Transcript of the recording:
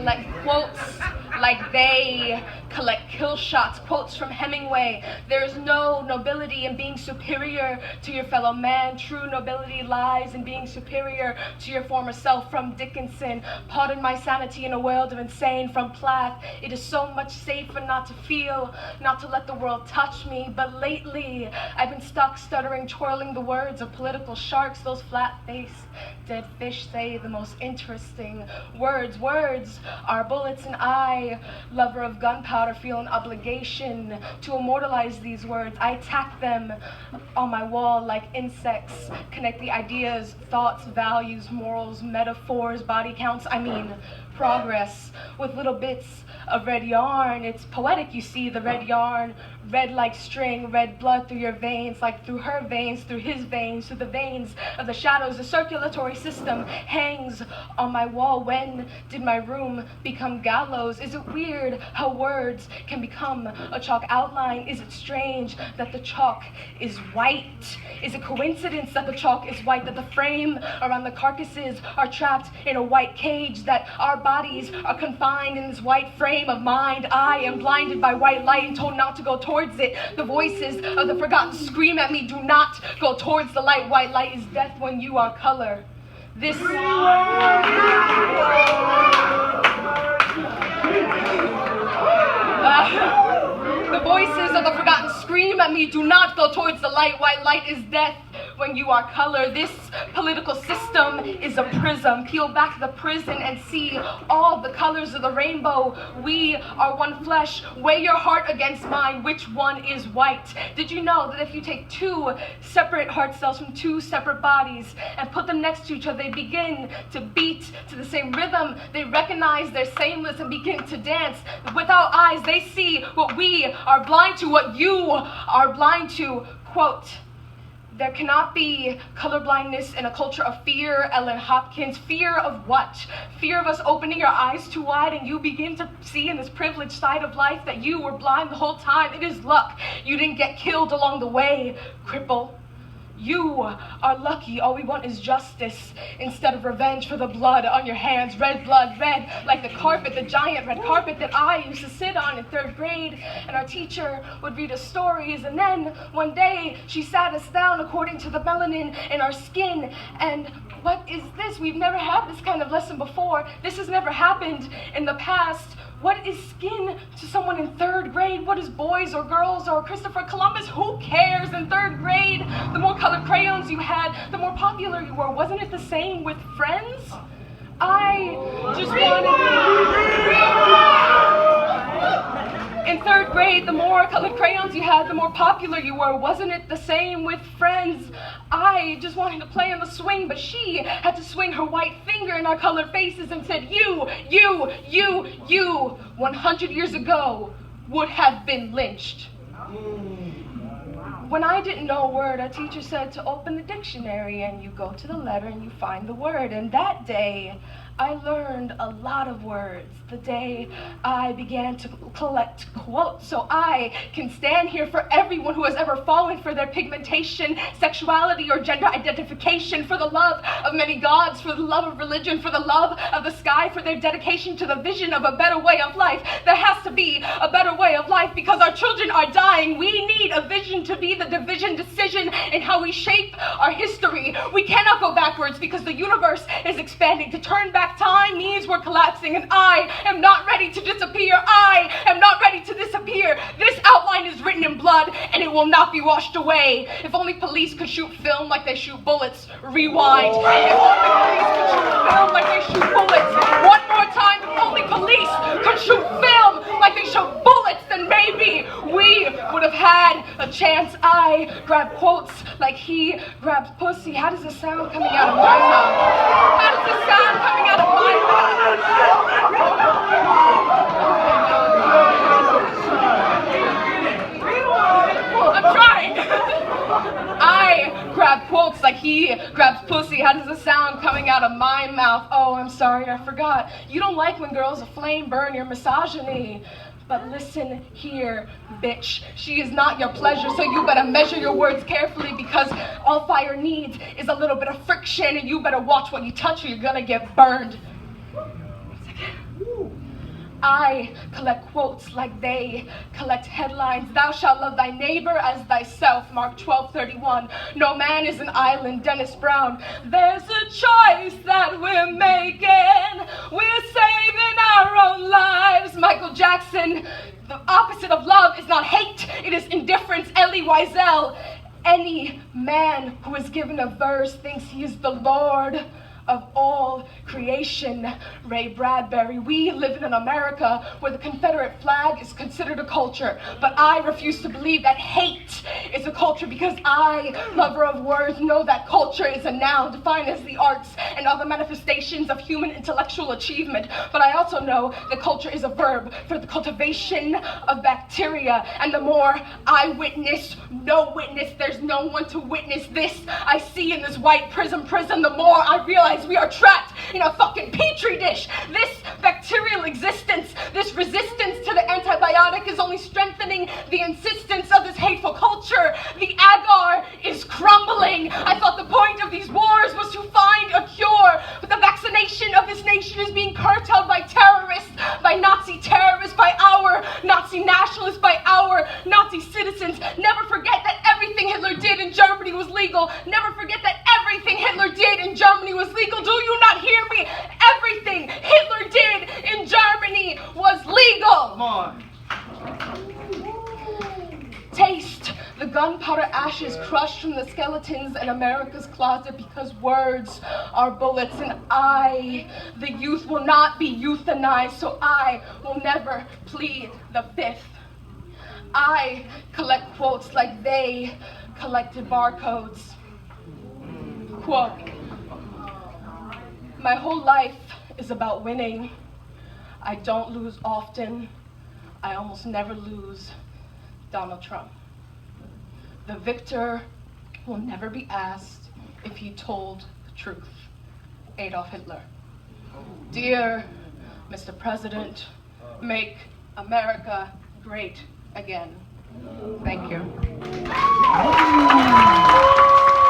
collect quotes like they collect kill shots, quotes from Hemingway. There's no nobility in being superior to your fellow man. True nobility lies in being superior to your former self. From Dickinson, pardon my sanity in a world of insane. From Plath, it is so much safer not to feel, not to let the world touch me. But lately, I've been stuck stuttering, twirling the words of political sharks. Those flat-faced dead fish say the most interesting words. Words are bullets, and I, lover of gunpowder, feel an obligation to immortalize these words. I tack them on my wall like insects, connect the ideas, thoughts, values, morals, metaphors, body counts, progress, with little bits of red yarn. It's poetic, you see, the red yarn, red like string, red blood through your veins, like through her veins, through his veins, through the veins of the shadows. The circulatory system hangs on my wall. When did my room become gallows? Is it weird how words can become a chalk outline? Is it strange that the chalk is white? Is it coincidence that the chalk is white, that the frame around the carcasses are trapped in a white cage, that our bodies are confined in this white frame of mind? I am blinded by white light and told not to go towards it. The voices of the forgotten scream at me, do not go towards the light. White light is death when you are color. This the voices of the forgotten scream at me, do not go towards the light. White light is death when you are color. This political system is a prism. Peel back the prison and see all the colors of the rainbow. We are one flesh. Weigh your heart against mine. Which one is white? Did you know that if you take two separate heart cells from two separate bodies and put them next to each other, they begin to beat to the same rhythm? They recognize their sameness and begin to dance. Without eyes, they see what we are blind to, what you are blind to. Quote, there cannot be colorblindness in a culture of fear, Ellen Hopkins. Fear of what? Fear of us opening our eyes too wide and you begin to see in this privileged side of life that you were blind the whole time. It is luck. You didn't get killed along the way, cripple. You are lucky. All we want is justice instead of revenge for the blood on your hands. Red blood, red like the carpet, the giant red carpet that I used to sit on in 3rd grade. And our teacher would read us stories. And then one day she sat us down according to the melanin in our skin. And what is this? We've never had this kind of lesson before. This has never happened in the past. What is skin to someone in 3rd grade? What is boys or girls or Christopher Columbus? Who cares in 3rd grade? The more colored crayons you had, the more popular you were. Wasn't it the same with friends? I just wanted... In 3rd grade, the more colored crayons you had, the more popular you were. Wasn't it the same with friends? I just wanted to play on the swing, but she had to swing her white finger in our colored faces and said, you, 100 years ago, would have been lynched. When I didn't know a word, our teacher said to open the dictionary, and you go to the letter and you find the word. And that day, I learned a lot of words. The day I began to collect quotes so I can stand here for everyone who has ever fallen for their pigmentation, sexuality, or gender identification, for the love of many gods, for the love of religion, for the love of the sky, for their dedication to the vision of a better way of life. There has to be a better way of life because our children are dying. We need a vision to be the decision in how we shape our history. We cannot go backwards because the universe is expanding. To turn back time means we're collapsing, and I am not ready to disappear. I am not ready to disappear. This outline is written in blood, and it will not be washed away. If only police could shoot film like they shoot bullets. Rewind. If only police could shoot film like they shoot bullets. One more time. If only police could shoot film like they shoot bullets, then maybe we would have had a chance. I grab quotes like he grabs pussy. How does this sound coming out of my mouth? How does this sound coming out of my mouth? I'm trying. I grab quotes like he grabs pussy. How does it sound coming out of my mouth? Oh, I'm sorry, I forgot. You don't like when girls flame burn your misogyny. But listen here, bitch. She is not your pleasure, so you better measure your words carefully because all fire needs is a little bit of friction, and you better watch what you touch or you're gonna get burned. 1 second. I collect quotes like they collect headlines. Thou shalt love thy neighbor as thyself, Mark 12:31. No man is an island, Dennis Brown. There's a choice that we're making. We're saving our own lives, Michael Jackson. The opposite of love is not hate, it is indifference, Elie Wiesel. Any man who is given a verse thinks he is the Lord of all creation, Ray Bradbury. We live in an America where the Confederate flag is considered a culture, but I refuse to believe that hate is a culture because I, lover of words, know that culture is a noun defined as the arts and other manifestations of human intellectual achievement, but I also know that culture is a verb for the cultivation of bacteria, and the more I witness, no witness, there's no one to witness this I see in this white prison, the more I realize we are trapped in a fucking petri dish. This bacterial existence, this resistance to the antibiotic is only strengthening the insistence of this hateful culture. The agar is crumbling. I thought the point of these wars was to find a cure, but the vaccination of this nation is being curtailed by terrorists, by Nazi terrorists, by our Nazi nationalists, by our Nazi citizens. Never forget that everything Hitler did in Germany was legal. Never forget that everything Hitler did in Germany was legal. Do you not hear me? Everything Hitler did in Germany was legal. Come on. Taste the gunpowder ashes crushed from the skeletons in America's closet, because words are bullets, and I, the youth, will not be euthanized, so I will never plead the fifth. I collect quotes like they collected barcodes. Quote, my whole life is about winning. I don't lose often. I almost never lose. Donald Trump. The victor will never be asked if he told the truth. Adolf Hitler. Dear Mr. President, make America great again. Thank you.